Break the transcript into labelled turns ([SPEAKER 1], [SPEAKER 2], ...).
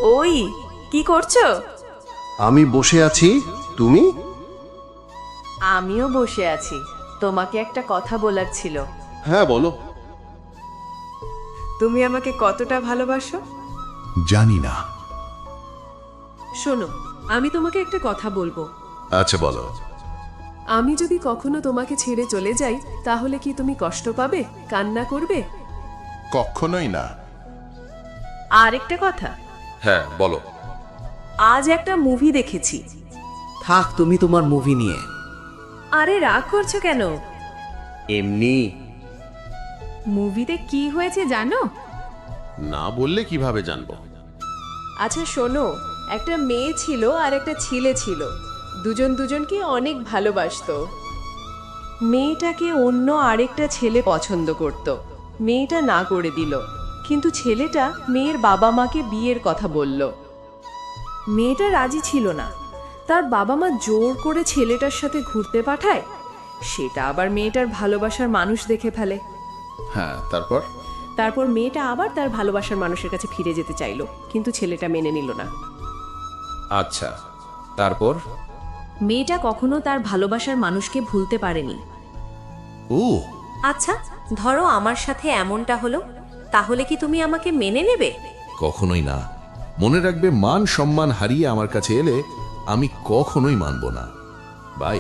[SPEAKER 1] ওই কি করছো?
[SPEAKER 2] আমি বসে আছি, তুমি?
[SPEAKER 1] আমিও বসে আছি, তোমাকে একটা কথা বলার ছিল।
[SPEAKER 2] হ্যাঁ বলো।
[SPEAKER 1] তুমি আমাকে কতটা ভালোবাসো?
[SPEAKER 3] জানি না।
[SPEAKER 1] শোনো, আমি তোমাকে একটা কথা বলবো।
[SPEAKER 2] আচ্ছা বলো।
[SPEAKER 1] আমি যদি কখনো তোমাকে ছেড়ে চলে যাই, তাহলে কি তুমি কষ্ট পাবে, কান্না করবে?
[SPEAKER 3] কখনোই না।
[SPEAKER 1] আর একটা কথা,
[SPEAKER 2] হ্যাঁ বলো।
[SPEAKER 1] আজ একটা মুভি দেখেছি।
[SPEAKER 4] থাক তুমি তোমার মুভি নিয়ে।
[SPEAKER 1] আরে রাগ করছো কেন?
[SPEAKER 4] এমনি।
[SPEAKER 1] মুভিতে কি হয়েছে জানো?
[SPEAKER 2] না বললে কিভাবে জানবো?
[SPEAKER 1] আচ্ছা শোনো, একটা মেয়ে ছিল আর একটা ছেলে ছিল, দুজন দুজনকে অনেক ভালোবাসতো। মেয়েটাকে অন্য আরেকটা ছেলে পছন্দ করত। মেয়েটা না করে দিল, কিন্তু ছেলেটা মেয়ের বাবা মাকে বিয়ের কথা বলল। মেয়েটা রাজি ছিল না। তার বাবা মা জোর করে ছেলেটার সাথে ঘুরতে পাঠায়। সেটা আবার মেয়েটার ভালোবাসার মানুষ দেখে ফেলে।
[SPEAKER 2] হ্যাঁ তারপর?
[SPEAKER 1] তারপর মেয়েটা আবার তার ভালোবাসার মানুষের কাছে ফিরে যেতে চাইলো, কিন্তু ছেলেটা মেনে নিল না।
[SPEAKER 2] আচ্ছা তারপর?
[SPEAKER 5] মেয়েটা কখনো তার ভালোবাসার মানুষকে ভুলতে পারেনি।
[SPEAKER 3] ও
[SPEAKER 5] আচ্ছা, ধরো আমার সাথে এমনটা হলো, তাহলে কি তুমি আমাকে মেনে নেবে?
[SPEAKER 6] কখনোই না। মনে রাখবে, মান সম্মান হারিয়ে আমার কাছে এলে আমি কখনোই মানব না। বাই।